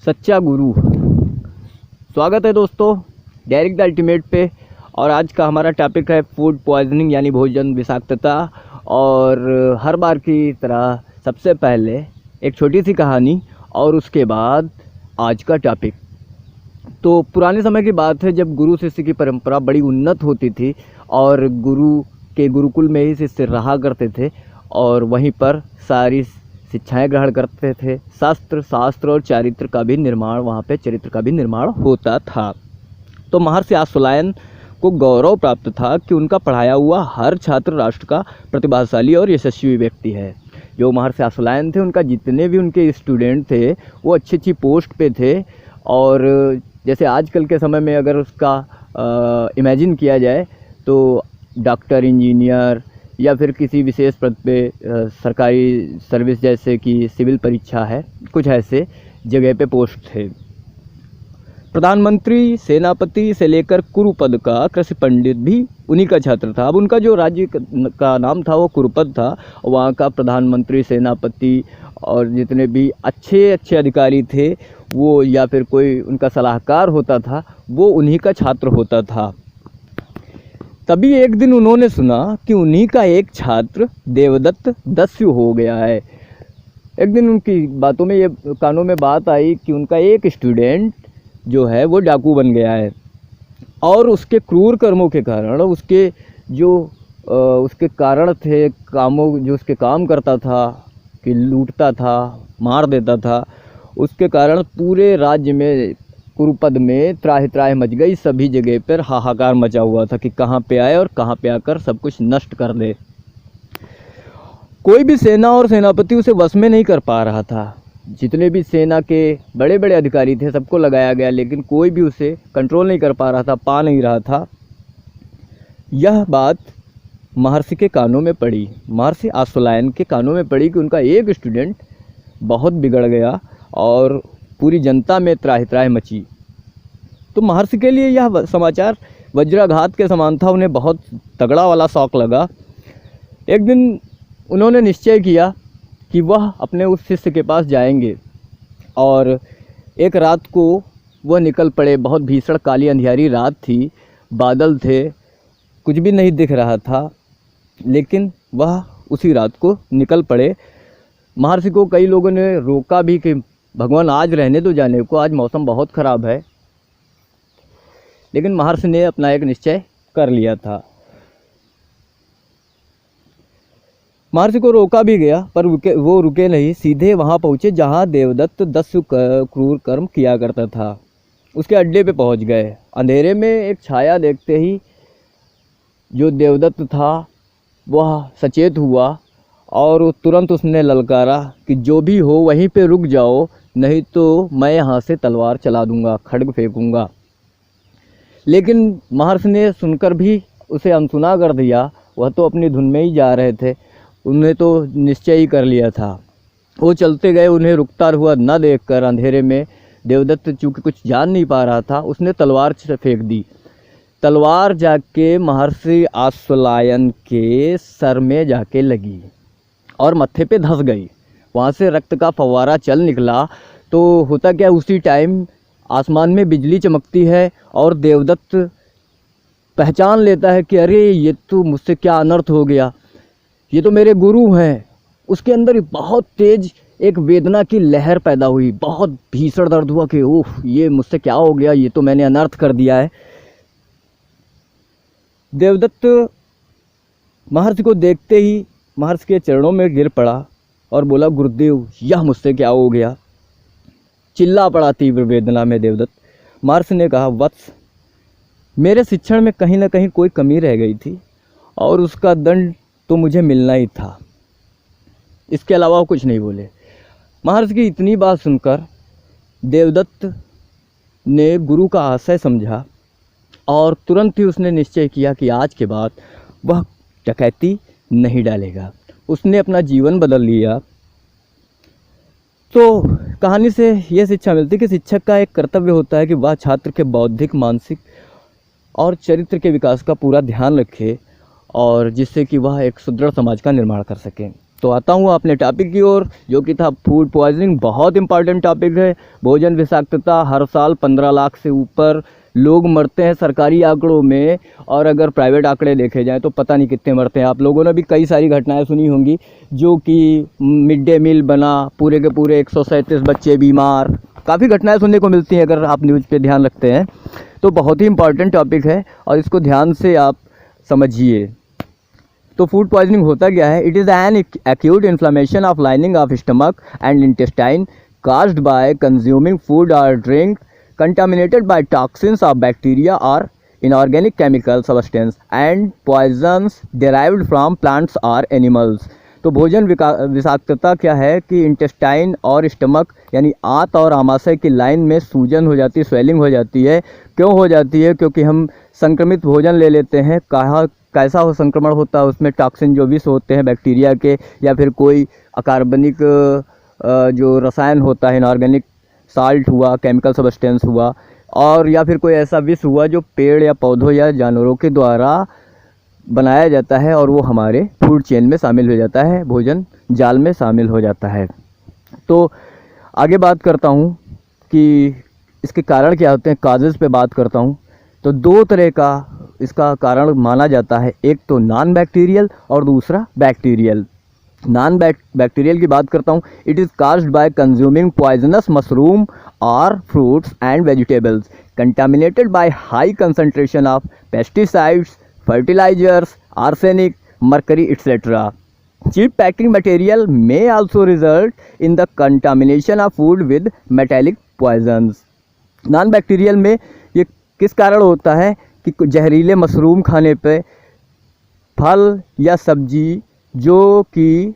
सच्चा गुरु। स्वागत है दोस्तों डायरेक्ट द अल्टीमेट पे। और आज का हमारा टॉपिक है फूड पॉइजनिंग यानी भोजन विषाक्तता। और हर बार की तरह सबसे पहले एक छोटी सी कहानी और उसके बाद आज का टॉपिक। तो पुराने समय की बात है जब गुरु शिष्य की परंपरा बड़ी उन्नत होती थी और गुरु के गुरुकुल में ही शिष्य रहा करते थे और वहीं पर सारी शिक्षाएं ग्रहण करते थे। शास्त्र और चरित्र का भी निर्माण चरित्र का भी निर्माण होता था। तो महर्षि आश्वलायन को गौरव प्राप्त था कि उनका पढ़ाया हुआ हर छात्र राष्ट्र का प्रतिभाशाली और यशस्वी व्यक्ति है। जो महर्षि आश्वलायन थे उनका जितने भी उनके स्टूडेंट थे वो अच्छी अच्छी पोस्ट पे थे। और जैसे आजकल के समय में अगर उसका इमेजिन किया जाए तो डॉक्टर, इंजीनियर या फिर किसी विशेष पद पे सरकारी सर्विस जैसे कि सिविल परीक्षा है, कुछ ऐसे जगह पे पोस्ट थे। प्रधानमंत्री, सेनापति से लेकर कुरुपद का कृषि पंडित भी उन्हीं का छात्र था। अब उनका जो राज्य का नाम था वो कुरुपद था। वहाँ का प्रधानमंत्री, सेनापति और जितने भी अच्छे अच्छे अधिकारी थे वो या फिर कोई उनका सलाहकार होता था वो उन्हीं का छात्र होता था। तभी एक दिन उन्होंने सुना कि उन्हीं का एक छात्र देवदत्त दस्यु हो गया है। एक दिन उनकी बातों में कानों में बात आई कि उनका एक स्टूडेंट जो है वो डाकू बन गया है और उसके क्रूर कर्मों के कारण उसके कारण थे जो उसके काम करता था कि लूटता था, मार देता था, उसके कारण पूरे राज्य में कुरुपद में त्राहि त्राहि मच गई। सभी जगह पर हाहाकार मचा हुआ था कि कहाँ पे आए और कहाँ पे आकर सब कुछ नष्ट कर दे। कोई भी सेना और सेनापति उसे वश में नहीं कर पा रहा था। जितने भी सेना के बड़े बड़े अधिकारी थे सबको लगाया गया लेकिन कोई भी उसे कंट्रोल नहीं कर पा रहा था, पा नहीं रहा था। यह बात महर्षि के कानों में पड़ी, महर्षि आश्वलायन के कानों में पड़ी कि उनका एक स्टूडेंट बहुत बिगड़ गया और पूरी जनता में त्राहि त्राहि मची। तो महर्षि के लिए यह समाचार वज्राघात के समान था। उन्हें बहुत तगड़ा वाला शौक लगा। एक दिन उन्होंने निश्चय किया कि वह अपने उस शिष्य के पास जाएंगे और एक रात को वह निकल पड़े। बहुत भीषण काली अंधियारी रात थी, बादल थे, कुछ भी नहीं दिख रहा था, लेकिन वह उसी रात को निकल पड़े। महर्षि को कई लोगों ने रोका भी कि भगवान आज रहने दो जाने को, आज मौसम बहुत ख़राब है, लेकिन महर्षि ने अपना एक निश्चय कर लिया था। महर्षि को रोका भी गया पर वो रुके नहीं, सीधे वहाँ पहुँचे जहाँ देवदत्त दस्यु क्रूर कर्म किया करता था। उसके अड्डे पे पहुँच गए। अंधेरे में एक छाया देखते ही जो देवदत्त था वह सचेत हुआ और तुरंत उसने ललकारा कि जो भी हो वहीं पे रुक जाओ, नहीं तो मैं यहाँ से तलवार चला दूंगा, खड्ग फेंकूंगा। लेकिन महर्षि ने सुनकर भी उसे अनसुना कर दिया। वह तो अपनी धुन में ही जा रहे थे, उन्हें तो निश्चय ही कर लिया था। वो चलते गए, उन्हें रुकता हुआ न देखकर अंधेरे में देवदत्त चूँकि कुछ जान नहीं पा रहा था उसने तलवार फेंक दी। तलवार जाके महर्षि आश्वलायन के सर में जाके लगी और मत्थे पे धंस गई। वहाँ से रक्त का फव्वारा चल निकला। तो होता क्या, उसी टाइम आसमान में बिजली चमकती है और देवदत्त पहचान लेता है कि अरे ये तो मुझसे क्या अनर्थ हो गया, ये तो मेरे गुरु हैं। उसके अंदर बहुत तेज एक वेदना की लहर पैदा हुई, बहुत भीषण दर्द हुआ कि ओह ये मुझसे क्या हो गया, ये तो मैंने अनर्थ कर दिया है। देवदत्त महर्षि को देखते ही महर्षि के चरणों में गिर पड़ा और बोला, गुरुदेव यह मुझसे क्या हो गया। चिल्ला पड़ा तीव्र वेदना में देवदत्त। महर्षि ने कहा, वत्स मेरे शिक्षण में कहीं ना कहीं कोई कमी रह गई थी और उसका दंड तो मुझे मिलना ही था। इसके अलावा वो कुछ नहीं बोले। महर्षि की इतनी बात सुनकर देवदत्त ने गुरु का आशय समझा और तुरंत ही उसने निश्चय किया कि आज के बाद वह डकैती नहीं डालेगा। उसने अपना जीवन बदल लिया। तो कहानी से यह शिक्षा मिलती है कि शिक्षक का एक कर्तव्य होता है कि वह छात्र के बौद्धिक, मानसिक और चरित्र के विकास का पूरा ध्यान रखे और जिससे कि वह एक सुदृढ़ समाज का निर्माण कर सके। तो आता हूँ अपने टॉपिक की ओर, जो कि था फूड पॉइजनिंग। बहुत इंपॉर्टेंट टॉपिक है। भोजन विषाक्तता, हर साल 15 लाख से ऊपर लोग मरते हैं सरकारी आंकड़ों में, और अगर प्राइवेट आंकड़े देखे जाएं तो पता नहीं कितने मरते हैं। आप लोगों ने भी कई सारी घटनाएं सुनी होंगी, जो कि मिड डे मील बना, पूरे के पूरे 137 बच्चे बीमार, काफ़ी घटनाएं सुनने को मिलती हैं अगर आप न्यूज़ पे ध्यान रखते हैं। तो बहुत ही इंपॉर्टेंट टॉपिक है और इसको ध्यान से आप समझिए। तो फूड पॉइजनिंग होता क्या है? It is an acute inflammation of lining of stomach and intestine caused by consuming food or drink contaminated by toxins of bacteria or inorganic chemical substance and poisons derived from plants or animals। तो भोजन विषाक्तता क्या है कि intestine और stomach यानी आंत और आमाशय की लाइन में सूजन हो जाती है, स्वेलिंग हो जाती है। क्यों हो जाती है? क्योंकि हम संक्रमित भोजन ले लेते हैं। कैसा हो संक्रमण होता है? उसमें टॉक्सिन जो विष होते हैं बैक्टीरिया के, या फिर कोई अकार्बनिक जो रसायन होता है, इनऑर्गेनिक साल्ट हुआ, केमिकल सब्सटेंस हुआ, और या फिर कोई ऐसा विष हुआ जो पेड़ या पौधों या जानवरों के द्वारा बनाया जाता है और वो हमारे फूड चेन में शामिल हो जाता है, भोजन जाल में शामिल हो जाता है। तो आगे बात करता हूँ कि इसके कारण क्या होते हैं, काजेज़ पे बात करता हूँ। तो दो तरह का इसका कारण माना जाता है, एक तो नॉन बैक्टीरियल और दूसरा बैक्टीरियल। नॉन बैक्टीरियल की बात करता हूँ। It is caused by consuming poisonous mushroom और fruits and vegetables contaminated by high concentration of pesticides, fertilisers, arsenic, mercury etcetera. Cheap packing material may also result in the contamination of food with metallic poisons। Non bacterial में ये किस कारण होता है कि जहरीले mushroom खाने पे, फल या सब्जी जो कि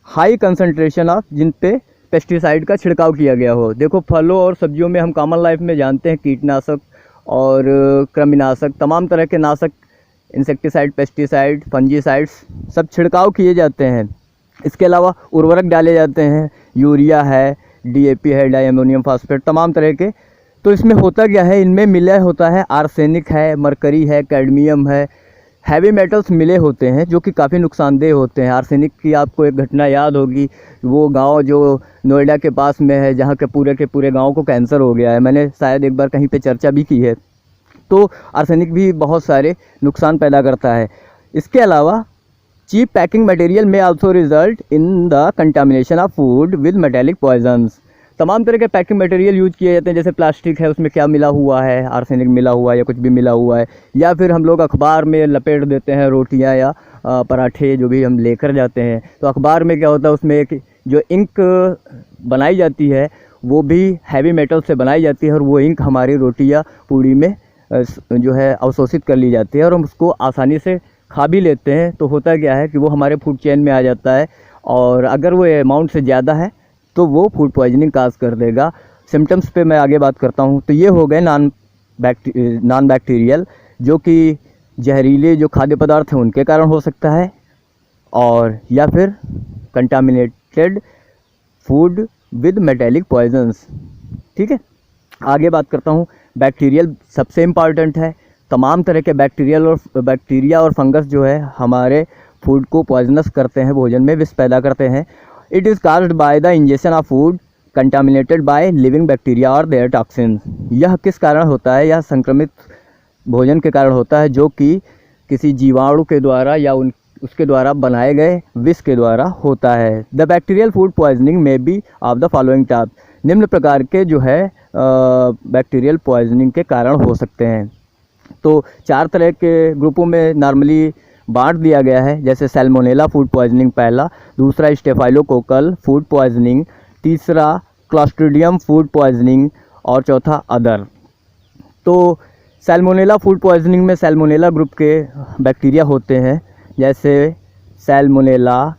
हाई कंसंट्रेशन ऑफ, जिन पे पेस्टिसाइड का छिड़काव किया गया हो। देखो, फलों और सब्जियों में हम कॉमन लाइफ में जानते हैं कीटनाशक और कृमिनाशक, तमाम तरह के नाशक, इंसेक्टिसाइड, पेस्टिसाइड, फंजीसाइड्स सब छिड़काव किए जाते हैं। इसके अलावा उर्वरक डाले जाते हैं, यूरिया है, DAP है, डायमोनियम फास्फेट, तमाम तरह के। तो इसमें होता क्या है, इनमें मिला होता है आर्सेनिक है, मरकरी है, कैडमियम है, हैवी मेटल्स मिले होते हैं जो कि काफ़ी नुकसानदेह होते हैं। आर्सेनिक की आपको एक घटना याद होगी, वो गांव जो नोएडा के पास में है, जहां के पूरे गांव को कैंसर हो गया है। मैंने शायद एक बार कहीं पे चर्चा भी की है। तो आर्सेनिक भी बहुत सारे नुकसान पैदा करता है। इसके अलावा चीप पैकिंग मटेरियल में also result in the contamination of food with metallic poisons. तमाम तरह के पैकिंग मटेरियल यूज किए जाते हैं, जैसे प्लास्टिक है, उसमें क्या मिला हुआ है, आर्सेनिक मिला हुआ है या कुछ भी मिला हुआ है, या फिर हम लोग अखबार में लपेट देते हैं रोटियां या पराठे जो भी हम लेकर जाते हैं। तो अखबार में क्या होता है, उसमें एक जो इंक बनाई जाती है वो भी हैवी मेटल से बनाई जाती है, और वो इंक हमारी रोटी या पूड़ी में जो है अवशोषित कर ली जाती है और हम उसको आसानी से खा भी लेते हैं। तो होता क्या है कि वो हमारे फूड चेन में आ जाता है, और अगर वो अमाउंट से ज़्यादा है तो वो फूड पॉइजनिंग काज कर देगा। सिम्टम्स पे मैं आगे बात करता हूँ। तो ये हो गए नॉन बैक्टीरियल, जो कि जहरीले जो खाद्य पदार्थ हैं उनके कारण हो सकता है, और या फिर contaminated food with metallic poisons. ठीक है, आगे बात करता हूँ। बैक्टीरियल सबसे इम्पॉर्टेंट है। तमाम तरह के बैक्टीरिया और फंगस जो है हमारे फूड को पॉइजनस करते हैं, भोजन में विष पैदा करते हैं। It is caused by the injection of food contaminated by living bacteria और देयर टॉक्सिन्स। यह किस कारण होता है? यह संक्रमित भोजन के कारण होता है, जो कि किसी जीवाणु के द्वारा या उसके द्वारा बनाए गए विष के द्वारा होता है। The bacterial food poisoning may be of the following type. निम्न प्रकार के जो है बैक्टीरियल पॉइजनिंग के कारण हो सकते हैं। तो 4 तरह के ग्रुपों में नॉर्मली बांट दिया गया है, जैसे सैल्मोनेला फूड पॉइजनिंग पहला, दूसरा स्टेफाइलोकोकल फूड पॉइजनिंग, तीसरा क्लॉस्ट्रिडियम फूड पॉइजनिंग, और चौथा अदर। तो सैल्मोनेला फूड पॉइजनिंग में सैल्मोनेला ग्रुप के बैक्टीरिया होते हैं, जैसे सैल्मोनेला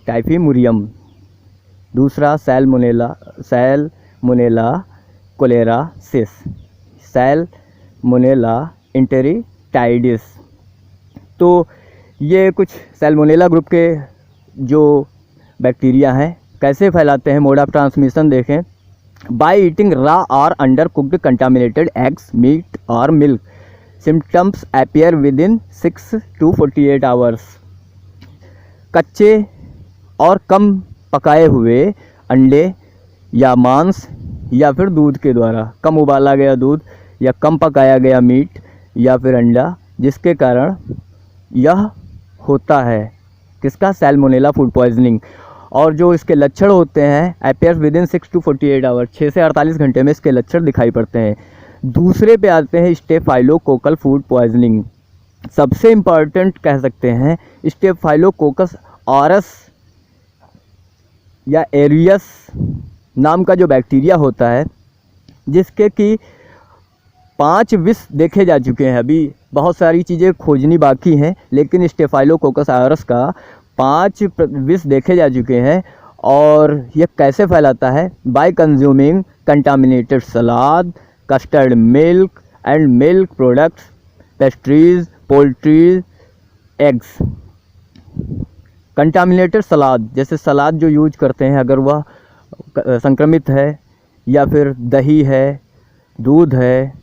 टाइफीमुरियम, दूसरा सैल्मोनेला कोलेरासिस, सैल्मोनेला इंटेरिटाइडिस। तो ये कुछ सैल्मोनेला ग्रुप के जो बैक्टीरिया हैं कैसे फैलाते हैं, मोड ऑफ ट्रांसमिशन देखें। बाय ईटिंग रॉ और undercooked contaminated eggs, meat और milk. Symptoms appear within 6 to 48 hours. कच्चे और कम पकाए हुए अंडे या मांस या फिर दूध के द्वारा, कम उबाला गया दूध या कम पकाया गया मीट या फिर अंडा, जिसके कारण यह होता है किसका, सैल्मोनेला फूड पॉइजनिंग। और जो इसके लक्षण होते हैं appears within 6 to 48 hour, 6 से 48 घंटे में इसके लक्षण दिखाई पड़ते हैं। दूसरे पे आते हैं स्टेफाइलोकोकल फूड पॉइजनिंग। सबसे इम्पॉर्टेंट कह सकते हैं स्टेफाइलोकोकस ऑरस या एरियस नाम का जो बैक्टीरिया होता है, जिसके कि 5 विष देखे जा चुके हैं। अभी बहुत सारी चीज़ें खोजनी बाकी हैं, लेकिन स्टेफाइलोकोकस ऑरस का 5 विष देखे जा चुके हैं। और ये कैसे फैलाता है, by consuming contaminated salad, custard milk and milk products, pastries, poultries, eggs. Contaminated salad, जैसे सलाद जो यूज करते हैं अगर वह संक्रमित है, या फिर दही है, दूध है,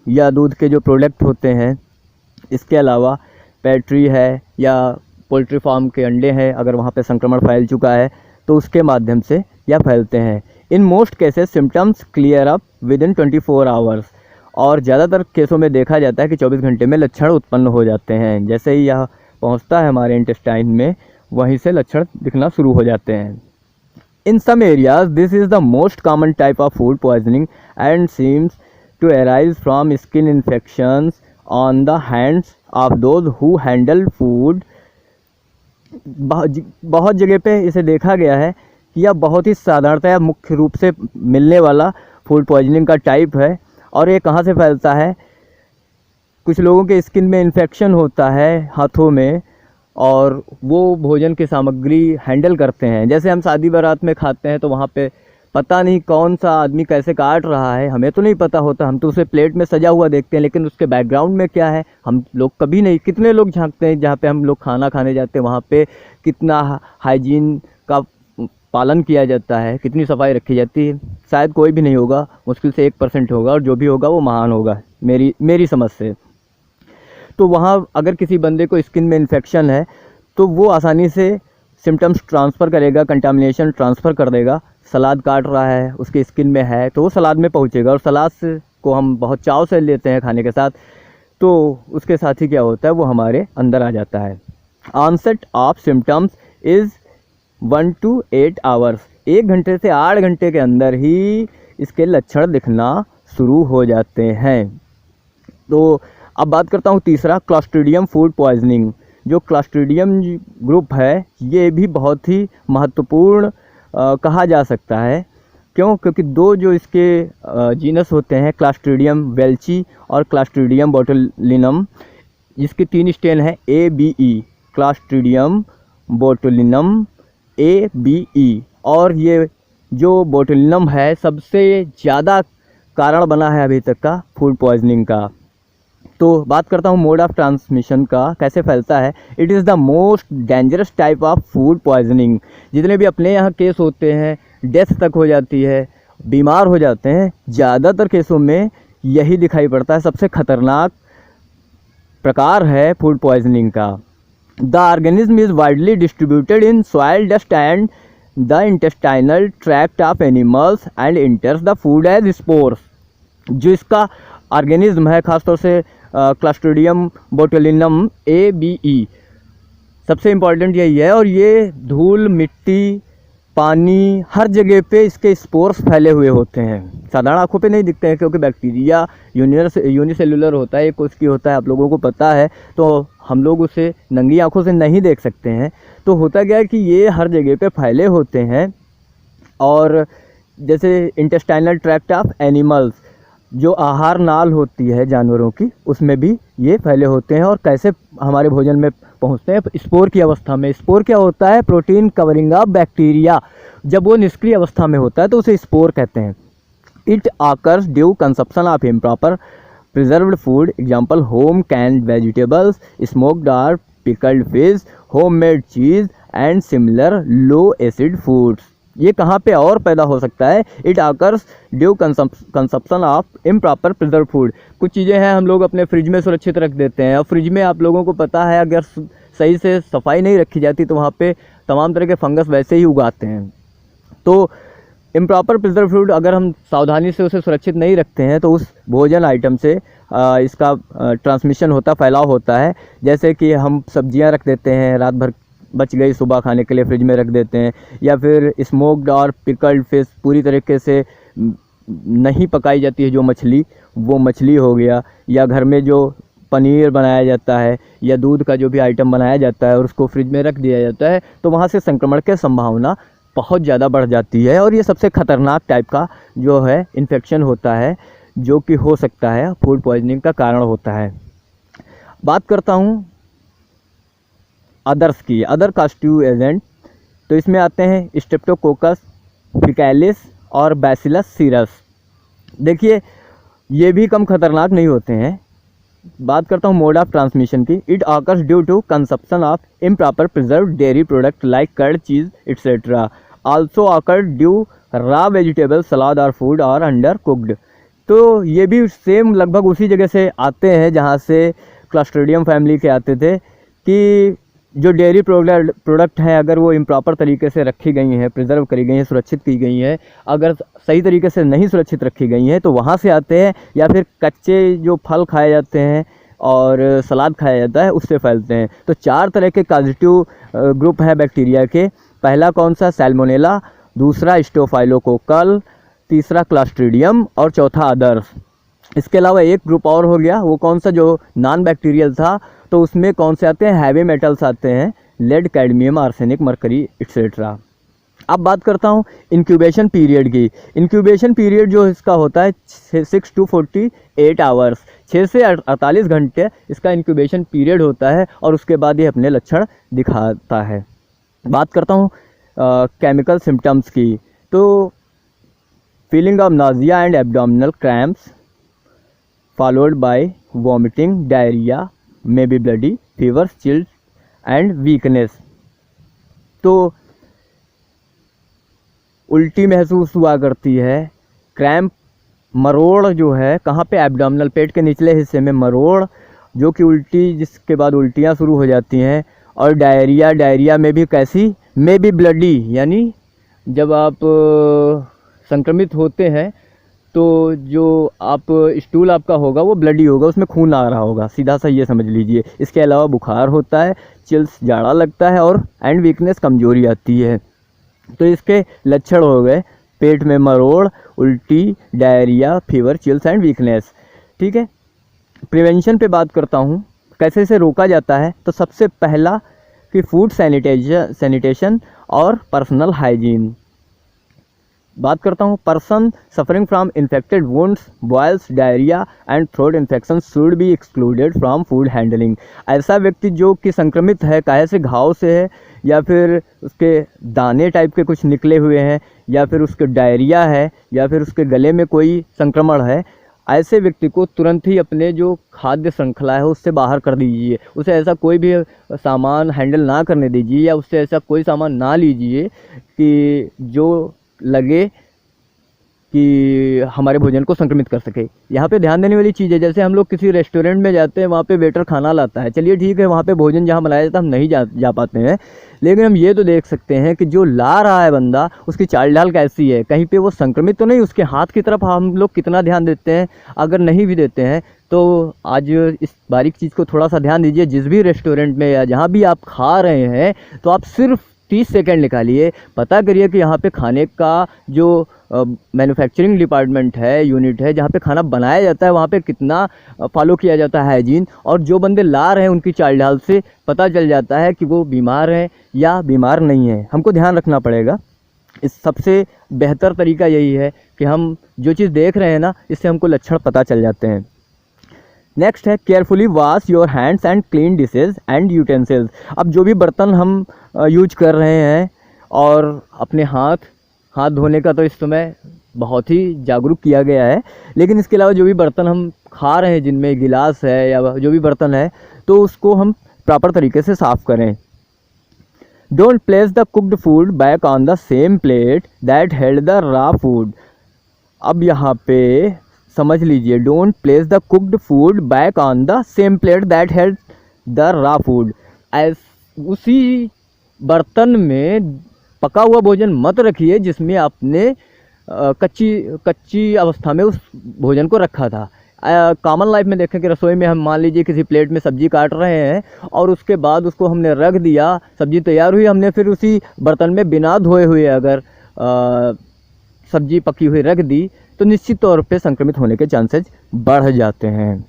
या दूध के जो प्रोडक्ट होते हैं। इसके अलावा पेट्री है या पोल्ट्री फार्म के अंडे हैं, अगर वहाँ पे संक्रमण फैल चुका है तो उसके माध्यम से यह फैलते हैं। In most cases symptoms clear up with in 24 hours. और ज़्यादातर केसों में देखा जाता है कि 24 घंटे में लक्षण उत्पन्न हो जाते हैं। जैसे ही यह पहुँचता है हमारे इंटेस्टाइन में, वहीं से लक्षण दिखना शुरू हो जाते हैं। In some areas, this is the most common type of food poisoning and seems to arise from skin infections on the hands of those who handle food. बहुत जगह पे इसे देखा गया है कि यह बहुत ही साधारणतया मुख्य रूप से मिलने वाला फूड पॉइजनिंग का टाइप है। और ये कहाँ से फैलता है, कुछ लोगों के स्किन में इन्फेक्शन होता है हाथों में, और वो भोजन की सामग्री हैंडल करते हैं। जैसे हम शादी बारात में खाते हैं तो वहाँ पे पता नहीं कौन सा आदमी कैसे काट रहा है, हमें तो नहीं पता होता, हम तो उसे प्लेट में सजा हुआ देखते हैं, लेकिन उसके बैकग्राउंड में क्या है हम लोग कभी नहीं, कितने लोग झांकते हैं जहाँ पे हम लोग खाना खाने जाते हैं, वहाँ पे कितना हाइजीन का पालन किया जाता है, कितनी सफाई रखी जाती है। शायद कोई भी नहीं होगा, मुश्किल से 1% होगा, और जो भी होगा वो महान होगा मेरी समझ से। तो वहाँ अगर किसी बंदे को स्किन में इन्फेक्शन है तो वो आसानी से सिम्टम्स ट्रांसफ़र करेगा, कंटामिनेशन ट्रांसफ़र कर देगा। सलाद काट रहा है, उसके स्किन में है तो वो सलाद में पहुँचेगा, और सलाद को हम बहुत चाव से लेते हैं खाने के साथ, तो उसके साथ ही क्या होता है वो हमारे अंदर आ जाता है। Onset of symptoms is 1 to 8 hours, 1 घंटे से 8 घंटे के अंदर ही इसके लक्षण दिखना शुरू हो जाते हैं। तो अब बात करता हूँ तीसरा, क्लॉस्ट्रीडियम फूड पॉइजनिंग। जो क्लॉस्ट्रीडियम ग्रुप है ये भी बहुत ही महत्वपूर्ण कहा जा सकता है। क्यों? क्योंकि 2 जो इसके जीनस होते हैं, क्लॉस्ट्रीडियम वेल्ची और क्लॉस्ट्रीडियम बोटुलिनम, जिसके 3 स्ट्रेन है ABE, क्लॉस्ट्रीडियम बोटुलिनम ABE। और ये जो बोटुलिनम है सबसे ज़्यादा कारण बना है अभी तक का फूड पॉइजनिंग का। तो बात करता हूँ मोड ऑफ ट्रांसमिशन का, कैसे फैलता है। It is the most dangerous type of food poisoning. जितने भी अपने यहाँ केस होते हैं, डेथ तक हो जाती है, बीमार हो जाते हैं, ज़्यादातर केसों में यही दिखाई पड़ता है। सबसे खतरनाक प्रकार है फूड पॉइजनिंग का। The organism is widely distributed in soil dust and the intestinal tract of animals and enters the food as spores. जो इसका ऑर्गेनिज्म है, खासतौर से क्लॉस्ट्रीडियम बोटुलिनम ABE, सबसे इम्पॉर्टेंट यही है। और ये धूल, मिट्टी, पानी, हर जगह पे इसके स्पोर्स फैले हुए होते हैं। साधारण आँखों पे नहीं दिखते हैं, क्योंकि बैक्टीरिया यूनिसेलुलर होता है, एक कोशिकीय होता है, आप लोगों को पता है, तो हम लोग उसे नंगी आँखों से नहीं देख सकते हैं। तो होता क्या है कि ये हर जगह पे फैले होते हैं। और जैसे इंटेस्टाइनल ट्रैक्ट ऑफ एनिमल्स, जो आहार नाल होती है जानवरों की, उसमें भी ये फैले होते हैं। और कैसे हमारे भोजन में पहुंचते हैं, स्पोर की अवस्था में। स्पोर क्या होता है? Protein covering of bacteria. जब वो निष्क्रिय अवस्था में होता है तो उसे स्पोर कहते हैं। It occurs due consumption of improper preserved food, example home canned vegetables, smoked और pickled fish, homemade cheese and similar low acid foods. ये कहाँ पे और पैदा हो सकता है? It occurs due consumption of improper preserve food. कुछ चीज़ें हैं हम लोग अपने फ्रिज में सुरक्षित रख देते हैं, और फ्रिज में आप लोगों को पता है अगर सही से सफाई नहीं रखी जाती तो वहाँ पे तमाम तरह के फंगस वैसे ही उगाते हैं। तो इम्प्रॉपर प्रिजर्व फूड अगर हम सावधानी से उसे सुरक्षित नहीं रखते हैं तो उस भोजन आइटम से इसका ट्रांसमिशन होता, फैलाव होता है। जैसे कि हम सब्जियां रख देते हैं, रात भर बच गई, सुबह खाने के लिए फ्रिज में रख देते हैं, या फिर स्मोक्ड और पिकल्ड फिश पूरी तरीके से नहीं पकाई जाती है जो मछली, वो मछली हो गया, या घर में जो पनीर बनाया जाता है या दूध का जो भी आइटम बनाया जाता है और उसको फ्रिज में रख दिया जाता है, तो वहाँ से संक्रमण की संभावना बहुत ज़्यादा बढ़ जाती है। और ये सबसे ख़तरनाक टाइप का जो है इन्फेक्शन होता है, जो कि हो सकता है फूड पॉइजनिंग का कारण होता है। बात करता हूँ अदर्स की, अदर कॉस्टिव एजेंट। तो इसमें आते हैं स्ट्रेप्टोकोकस फिकैलिस और बैसिलस सीरस। देखिए ये भी कम खतरनाक नहीं होते हैं। बात करता हूँ मोड ऑफ ट्रांसमिशन की। It occurs due to consumption of improper preserve dairy product like curd, cheese etcetera. Also occur due raw vegetable, salad और फूड और अंडर कुकड। तो ये भी सेम लगभग उसी जगह से आते हैं जहाँ से क्लस्ट्रीडियम फैमिली के आते थे, कि जो डेयरी प्रोडक्ट हैं अगर वो इम्प्रॉपर तरीके से रखी गई हैं, प्रिजर्व करी गई हैं, सुरक्षित की गई हैं, अगर सही तरीके से नहीं सुरक्षित रखी गई हैं तो वहाँ से आते हैं, या फिर कच्चे जो फल खाए जाते हैं और सलाद खाया जाता है उससे फैलते हैं। तो 4 तरह के पॉजिटिव ग्रुप हैं बैक्टीरिया के। पहला कौन सा? सैल्मोनेला, दूसरा स्टोफाइलोकोकल, तीसरा क्लस्ट्रीडियम और चौथा अदर्स। इसके अलावा एक ग्रुप और हो गया, वो कौन सा? जो नॉन बैक्टीरियल था। तो उसमें कौन से आते हैं? हैवी मेटल्स आते हैं, lead, cadmium, arsenic, mercury etcetera. अब बात करता हूँ इंक्यूबेशन पीरियड की। इंक्यूबेशन पीरियड जो इसका होता है 6 to 48 आवर्स, 6 से 48 घंटे इसका इंक्यूबेशन पीरियड होता है, और उसके बाद ये अपने लक्षण दिखाता है। बात करता हूँ केमिकल सिम्टम्स की। तो feeling of Nazia and abdominal cramps followed by vomiting, diarrhoea, may be bloody, fever, chills and weakness. तो उल्टी महसूस हुआ करती है, क्रैम्प, मरोड़ जो है कहाँ पे? एब्डोमिनल, पेट के निचले हिस्से में मरोड़, जो कि उल्टी, जिसके बाद उल्टियाँ शुरू हो जाती हैं। और डायरिया, डायरिया में भी कैसी? मे बी ब्लडी, यानी जब आप संक्रमित होते हैं तो जो आप स्टूल आपका होगा वो ब्लडी होगा, उसमें खून आ रहा होगा, सीधा सा ये समझ लीजिए। इसके अलावा बुखार होता है, चिल्स, जाड़ा लगता है, और एंड वीकनेस, कमजोरी आती है। तो इसके लक्षण हो गए पेट में मरोड़, उल्टी, diarrhoea, fever, chills and weakness. ठीक है। प्रिवेंशन पे बात करता हूँ, कैसे इसे रोका जाता है। तो सबसे पहला कि फूड सैनिटेशन और पर्सनल हाइजीन। बात करता हूँ person suffering from infected wounds, boils, diarrhoea and throat infection should be excluded from food handling. ऐसा व्यक्ति जो कि संक्रमित है, काहे से? घाव से है, या फिर उसके दाने टाइप के कुछ निकले हुए हैं, या फिर उसके डायरिया है, या फिर उसके गले में कोई संक्रमण है, ऐसे व्यक्ति को तुरंत ही अपने जो खाद्य श्रृंखला है उससे बाहर कर दीजिए। उसे ऐसा कोई भी सामान हैंडल ना करने दीजिए, या उससे ऐसा कोई सामान ना लीजिए कि जो लगे कि हमारे भोजन को संक्रमित कर सके। यहाँ पे ध्यान देने वाली चीज़ है, जैसे हम लोग किसी रेस्टोरेंट में जाते हैं, वहाँ पे वेटर खाना लाता है, चलिए ठीक है, वहाँ पे भोजन जहाँ बनाया जाता है हम नहीं जा पाते हैं, लेकिन हम ये तो देख सकते हैं कि जो ला रहा है बंदा, उसकी चाल ढाल कैसी है, कहीं पे वो संक्रमित तो नहीं, उसके हाथ की तरफ हम लोग कितना ध्यान देते हैं। अगर नहीं भी देते हैं तो आज इस बारीक चीज़ को थोड़ा सा ध्यान दीजिए। जिस भी रेस्टोरेंट में या जहाँ भी आप खा रहे हैं, तो आप सिर्फ 30 सेकेंड निकालिए, पता करिए कि यहाँ पे खाने का जो मैन्युफैक्चरिंग डिपार्टमेंट है, यूनिट है, जहाँ पे खाना बनाया जाता है, वहाँ पे कितना फॉलो किया जाता है हाइजीन। और जो बंदे ला रहे हैं उनकी चाल ढाल से पता चल जाता है कि वो बीमार हैं या बीमार नहीं है। हमको ध्यान रखना पड़ेगा। इस सबसे बेहतर तरीका यही है कि हम जो चीज़ देख रहे हैं ना, इससे हमको लक्षण पता चल जाते हैं। नेक्स्ट है carefully wash your hands and clean dishes and utensils. अब जो भी बर्तन हम यूज कर रहे हैं, और अपने हाथ धोने का तो इस समय बहुत ही जागरूक किया गया है, लेकिन इसके अलावा जो भी बर्तन हम खा रहे हैं, जिनमें गिलास है या जो भी बर्तन है, तो उसको हम प्रॉपर तरीके से साफ़ करें। Don't place the cooked food back on the same plate that held the raw food. अब यहाँ पे समझ लीजिए, don't place the cooked food back on the same plate that held the raw food. उसी बर्तन में पका हुआ भोजन मत रखिए जिसमें आपने कच्ची अवस्था में उस भोजन को रखा था। कॉमन लाइफ में देखें कि रसोई में हम मान लीजिए किसी प्लेट में सब्जी काट रहे हैं और उसके बाद उसको हमने रख दिया, सब्जी तैयार हुई, हमने फिर उसी बर्तन में बिना धोए हुए अगर सब्जी पकी हुई रख दी तो निश्चित तौर पे संक्रमित होने के चांसेस बढ़ जाते हैं।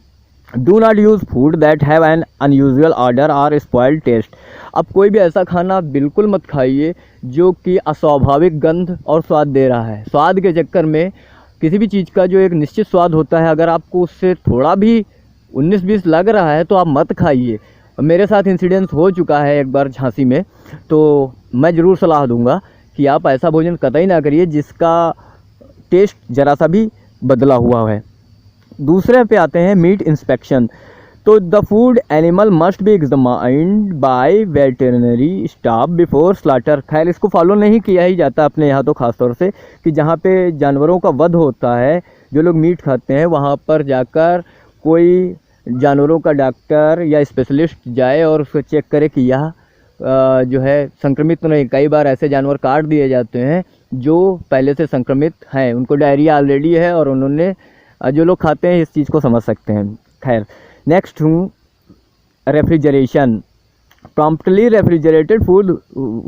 Do not use food that have an unusual order और स्पॉइल्ड टेस्ट। अब कोई भी ऐसा खाना बिल्कुल मत खाइए जो कि अस्वाभाविक गंध और स्वाद दे रहा है। स्वाद के चक्कर में किसी भी चीज़ का जो एक निश्चित स्वाद होता है, अगर आपको उससे थोड़ा भी 19-20 लग रहा है तो आप मत खाइए। मेरे साथ इंसिडेंस हो चुका है एक बार झांसी में, तो मैं ज़रूर सलाह दूंगा कि आप ऐसा भोजन कतई ना करिए जिसका टेस्ट ज़रा सा भी बदला हुआ है। दूसरे पे आते हैं मीट इंस्पेक्शन। तो the food animal must be examined by veterinary staff before slaughter. खैर इसको फॉलो नहीं किया ही जाता अपने यहाँ तो ख़ास तौर से, कि जहाँ पे जानवरों का वध होता है, जो लोग मीट खाते हैं वहाँ पर जाकर कोई जानवरों का डॉक्टर या स्पेशलिस्ट जाए और उसको चेक करे कि यह जो है संक्रमित तो नहीं। कई बार ऐसे जानवर काट दिए जाते हैं जो पहले से संक्रमित हैं, उनको डायरिया ऑलरेडी है और उन्होंने, जो लोग खाते हैं इस चीज़ को समझ सकते हैं। खैर नेक्स्ट हूँ refrigeration. Promptly refrigerated food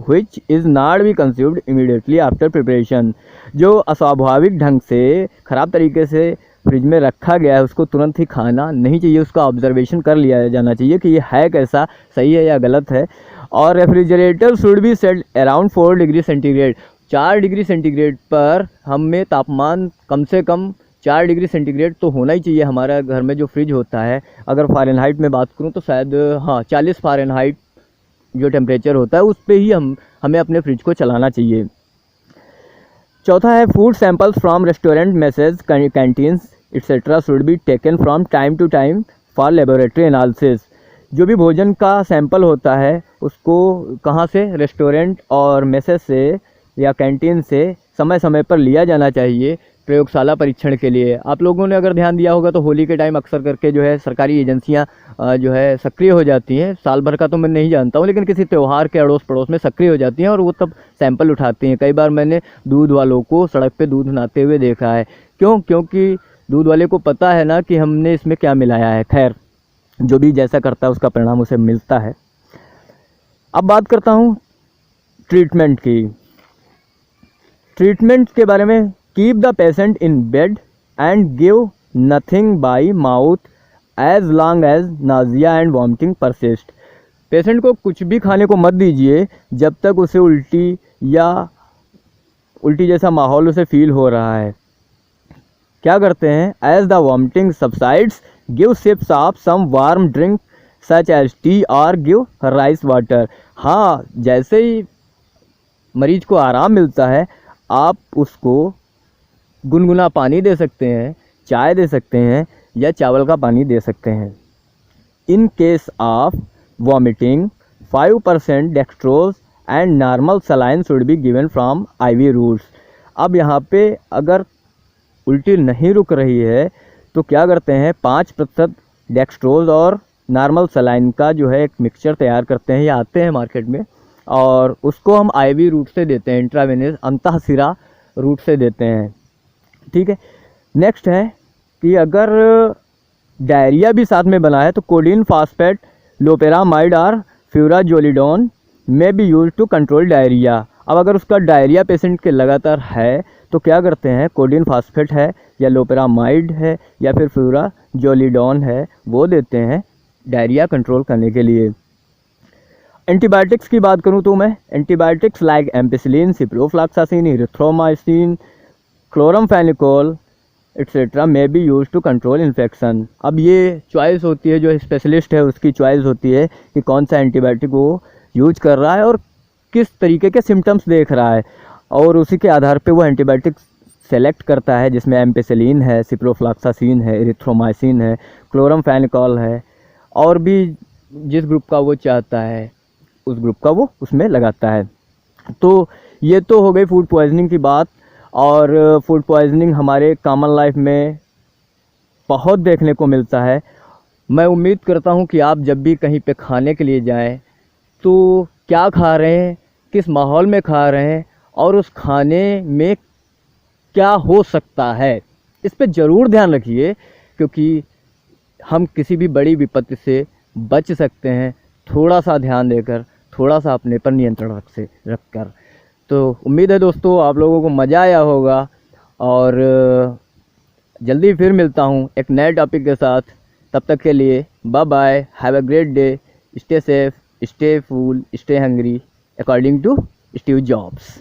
which is not be consumed immediately after preparation. जो अस्वाभाविक ढंग से ख़राब तरीके से फ्रिज में रखा गया है उसको तुरंत ही खाना नहीं चाहिए, उसका ऑब्जर्वेशन कर लिया जाना चाहिए कि ये है कैसा, सही है या गलत है। और refrigerator should be set around 4 degree centigrade. 4 degree centigrade पर हमें तापमान कम से कम 4 डिग्री सेंटीग्रेड तो होना ही चाहिए। हमारा घर में जो फ्रिज होता है, अगर फ़ारेनहाइट में बात करूं तो शायद 40 फ़ारेनहाइट जो टेम्परेचर होता है उस पे ही हमें अपने फ्रिज को चलाना चाहिए। चौथा है food samples from restaurant, messes, canteens etcetera should be taken from time to time for laboratory analysis. जो भी भोजन का सैंपल होता है उसको कहाँ से, रेस्टोरेंट और मेसेज से या कैंटीन से समय समय पर लिया जाना चाहिए प्रयोगशाला परीक्षण के लिए। आप लोगों ने अगर ध्यान दिया होगा तो होली के टाइम अक्सर करके जो है सरकारी एजेंसियां जो है सक्रिय हो जाती हैं। साल भर का तो मैं नहीं जानता हूं, लेकिन किसी त्यौहार के अड़ोस पड़ोस में सक्रिय हो जाती हैं और वो तब सैंपल उठाती हैं। कई बार मैंने दूध वालों को सड़क पे दूध नाते हुए देखा है। क्योंकि दूध वाले को पता है ना कि हमने इसमें क्या मिलाया है। खैर जो भी जैसा करता है उसका परिणाम उसे मिलता है। अब बात करता हूँ ट्रीटमेंट की। ट्रीटमेंट के बारे में, keep the patient in bed and give nothing by mouth as long as nausea and vomiting persist. पेशेंट को कुछ भी खाने को मत दीजिए जब तक उसे उल्टी या उल्टी जैसा माहौल उसे फील हो रहा है। क्या करते हैं, as the vomiting subsides give sips of some warm drink such as tea और गिव राइस वाटर। हाँ, जैसे ही मरीज को आराम मिलता है आप उसको गुनगुना पानी दे सकते हैं, चाय दे सकते हैं या चावल का पानी दे सकते हैं। In case of vomiting 5% dextrose and normal saline should be given from IV routes. अब यहाँ पे अगर उल्टी नहीं रुक रही है तो क्या करते हैं, 5% डेक्सट्रोज और नॉर्मल सलाइन का जो है एक मिक्सचर तैयार करते हैं, या आते हैं मार्केट में, और उसको हम IV रूट से देते हैं, इंट्रावेनस अंतःशिरा रूट से देते हैं। ठीक है। नेक्स्ट है कि अगर डायरिया भी साथ में बना है तो कोडीन फॉस्फेट, लोपेरामाइड और furazolidone may be use to control diarrhoea. अब अगर उसका डायरिया पेशेंट के लगातार है तो क्या करते हैं, कोडीन फॉस्फेट है या लोपेरामाइड है या फिर फ्यूराजोलिडोन है, वो देते हैं डायरिया कंट्रोल करने के लिए। एंटीबायोटिक्स की बात करूं तो मैं, antibiotics like ampicillin, ciprofloxacin, erythromycin, chloramphenicol etcetera में be use to control infection. अब ये चॉइस होती है, जो स्पेशलिस्ट है उसकी चॉइस होती है कि कौन सा एंटीबायोटिक वो यूज कर रहा है और किस तरीके के सिम्टम्स देख रहा है, और उसी के आधार पे वो एंटीबायोटिक सेलेक्ट करता है, जिसमें एम्पिसिलिन है, सिप्रोफ्लॉक्सासिन है, इरिथ्रोमाइसिन है, क्लोरामफेनिकोल है, और भी जिस ग्रुप का वो चाहता है उस ग्रुप का वो उसमें लगाता है। तो ये तो हो गई फूड पॉइजनिंग की बात। और फूड पॉइजनिंग हमारे कॉमन लाइफ में बहुत देखने को मिलता है। मैं उम्मीद करता हूँ कि आप जब भी कहीं पे खाने के लिए जाएं तो क्या खा रहे हैं, किस माहौल में खा रहे हैं और उस खाने में क्या हो सकता है, इस पे ज़रूर ध्यान रखिए, क्योंकि हम किसी भी बड़ी विपत्ति से बच सकते हैं थोड़ा सा ध्यान देकर, थोड़ा सा अपने पर नियंत्रण रख कर। तो उम्मीद है दोस्तों आप लोगों को मज़ा आया होगा, और जल्दी फिर मिलता हूँ एक नए टॉपिक के साथ। तब तक के लिए bye bye, have a great day, stay safe, stay fool, stay hungry, according to Steve jobs.